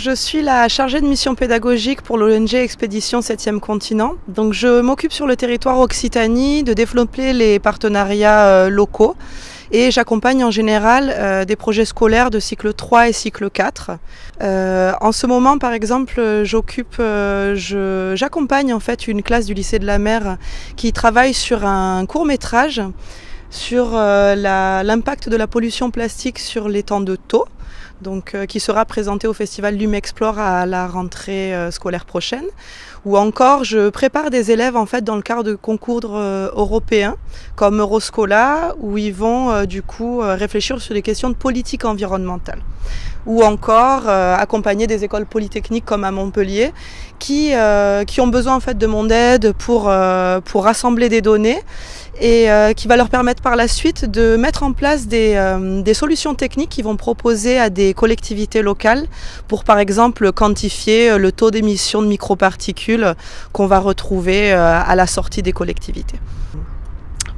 je suis la chargée de mission pédagogique pour l'ONG Expédition 7e Continent. Donc je m'occupe sur le territoire Occitanie de développer les partenariats locaux et j'accompagne en général des projets scolaires de cycle 3 et cycle 4. En ce moment, par exemple, j'accompagne en fait une classe du lycée de la Mer qui travaille sur un court-métrage sur l'impact de la pollution plastique sur l'étang de Thau. Donc, qui sera présenté au festival Lumexplore à la rentrée scolaire prochaine. Ou encore, je prépare des élèves en fait dans le cadre de concours européens comme Euroscola, où ils vont du coup réfléchir sur des questions de politique environnementale. Ou encore accompagner des écoles polytechniques comme à Montpellier qui ont besoin en fait de mon aide pour rassembler des données et qui va leur permettre par la suite de mettre en place des solutions techniques qu'ils vont proposer à des collectivités locales pour par exemple quantifier le taux d'émission de microparticules qu'on va retrouver à la sortie des collectivités.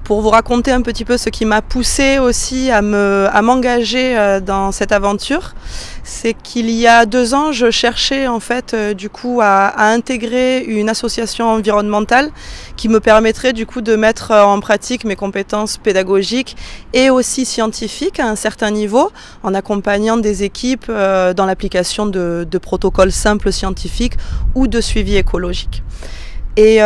Pour vous raconter un petit peu ce qui m'a poussé aussi à m'engager dans cette aventure, c'est qu'il y a 2 ans, je cherchais en fait du coup à intégrer une association environnementale qui me permettrait du coup de mettre en pratique mes compétences pédagogiques et aussi scientifiques à un certain niveau, en accompagnant des équipes dans l'application de protocoles simples scientifiques ou de suivi écologique. Et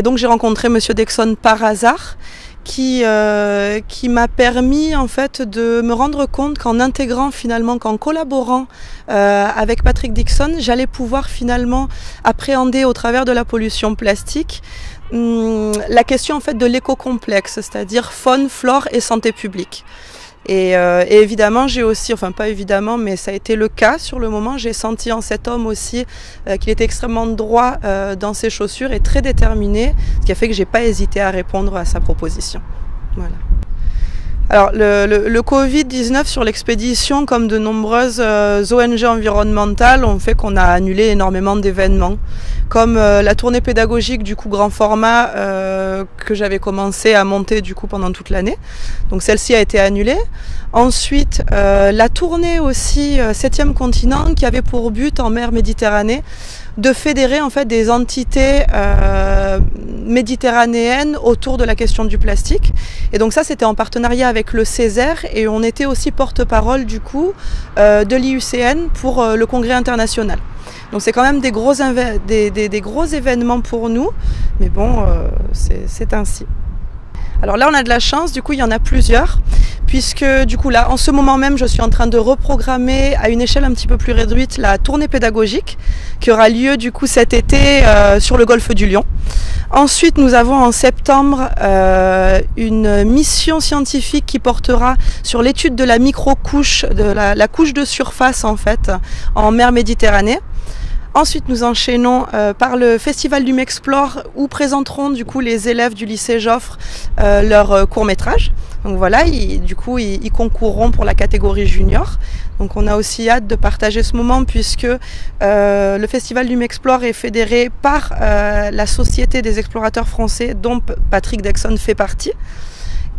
donc j'ai rencontré Monsieur Dexon par hasard, qui m'a permis en fait de me rendre compte qu'en intégrant finalement, qu'en collaborant avec Patrick Dixon, j'allais pouvoir finalement appréhender au travers de la pollution plastique la question en fait de l'éco-complexe, c'est-à-dire faune, flore et santé publique. Et évidemment, j'ai aussi, enfin pas évidemment, mais ça a été le cas sur le moment, j'ai senti en cet homme aussi qu'il était extrêmement droit dans ses chaussures et très déterminé, ce qui a fait que j'ai pas hésité à répondre à sa proposition. Voilà. Alors le Covid-19 sur l'expédition, comme de nombreuses ONG environnementales, ont fait qu'on a annulé énormément d'événements, comme la tournée pédagogique du coup grand format que j'avais commencé à monter du coup pendant toute l'année. Donc celle-ci a été annulée. Ensuite, la tournée aussi 7e Continent qui avait pour but en mer Méditerranée de fédérer en fait des entités méditerranéennes autour de la question du plastique. Et donc ça, c'était en partenariat avec le Césaire et on était aussi porte-parole du coup de l'IUCN pour le congrès international. Donc c'est quand même des gros événements pour nous, mais bon, c'est ainsi. Alors là, on a de la chance, du coup, il y en a plusieurs, puisque du coup là, en ce moment même, je suis en train de reprogrammer à une échelle un petit peu plus réduite la tournée pédagogique qui aura lieu du coup cet été sur le golfe du Lion. Ensuite, nous avons en septembre une mission scientifique qui portera sur l'étude de la micro-couche, de la couche de surface en fait, en mer Méditerranée. Ensuite, nous enchaînons par le festival Lumexplore où présenteront du coup les élèves du lycée Joffre leur court-métrage. Donc voilà, ils concourront pour la catégorie junior. Donc on a aussi hâte de partager ce moment puisque le festival Lumexplore est fédéré par la Société des explorateurs français dont Patrick Dixon fait partie.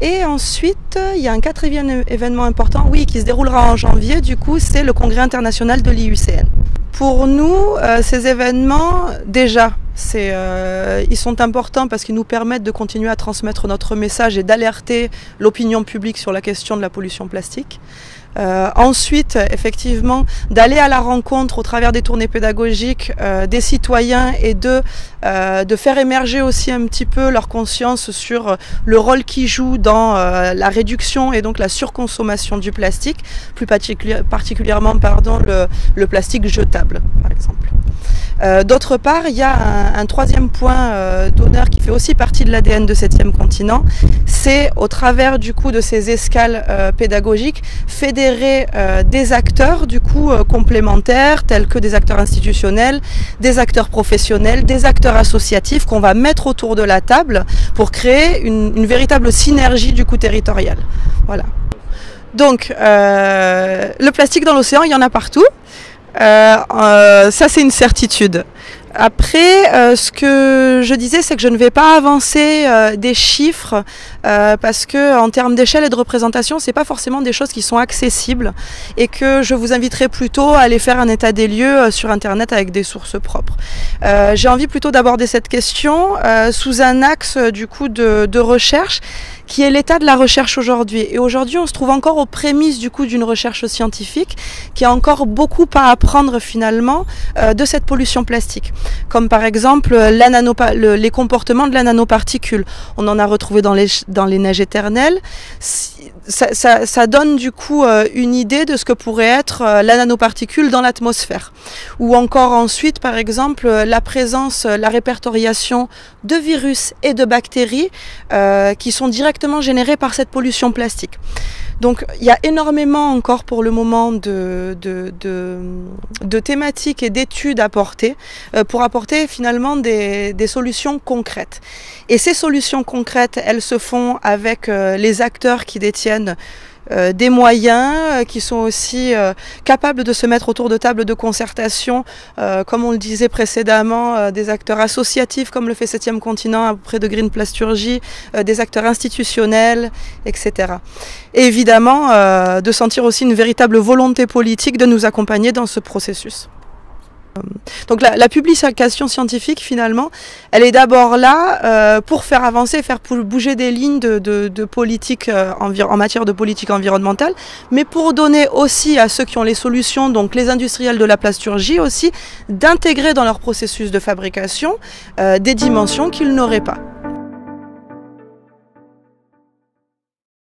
Et ensuite, il y a un 4e événement important, oui, qui se déroulera en janvier, du coup, c'est le congrès international de l'IUCN. Pour nous, ces événements, déjà, ils sont importants parce qu'ils nous permettent de continuer à transmettre notre message et d'alerter l'opinion publique sur la question de la pollution plastique. Ensuite, effectivement, d'aller à la rencontre au travers des tournées pédagogiques des citoyens et de faire émerger aussi un petit peu leur conscience sur le rôle qu'ils jouent dans la réduction et donc la surconsommation du plastique, plus particulièrement le plastique jetable, par exemple. D'autre part, il y a un 3e point d'honneur qui fait aussi partie de l'ADN de 7e Continent, c'est au travers du coup de ces escales pédagogiques fédérer des acteurs du coup complémentaires tels que des acteurs institutionnels, des acteurs professionnels, des acteurs associatifs qu'on va mettre autour de la table pour créer une véritable synergie du coup territoriale. Voilà. Donc le plastique dans l'océan, il y en a partout. Ça c'est une certitude. Après, ce que je disais, c'est que je ne vais pas avancer des chiffres parce que en termes d'échelle et de représentation, c'est pas forcément des choses qui sont accessibles et que je vous inviterai plutôt à aller faire un état des lieux sur Internet avec des sources propres. J'ai envie plutôt d'aborder cette question sous un axe du coup de recherche qui est l'état de la recherche aujourd'hui. Et aujourd'hui, on se trouve encore aux prémices du coup d'une recherche scientifique qui a encore beaucoup à apprendre finalement de cette pollution plastique. Comme par exemple les comportements de la nanoparticule. On en a retrouvé dans les neiges éternelles. Ça donne du coup une idée de ce que pourrait être la nanoparticule dans l'atmosphère. Ou encore ensuite, par exemple, la présence, la répertoriation de virus et de bactéries qui sont directement générés par cette pollution plastique. Donc il y a énormément encore pour le moment de thématiques et d'études à porter pour apporter finalement des solutions concrètes. Et ces solutions concrètes, elles se font avec les acteurs qui détiennent des moyens, qui sont aussi capables de se mettre autour de tables de concertation, comme on le disait précédemment, des acteurs associatifs comme le fait 7e continent auprès de Green Plasturgie, des acteurs institutionnels, etc. Et évidemment, de sentir aussi une véritable volonté politique de nous accompagner dans ce processus. Donc la publication scientifique finalement, elle est d'abord là pour faire avancer, faire bouger des lignes de politique en matière de politique environnementale, mais pour donner aussi à ceux qui ont les solutions, donc les industriels de la plasturgie aussi, d'intégrer dans leur processus de fabrication des dimensions qu'ils n'auraient pas.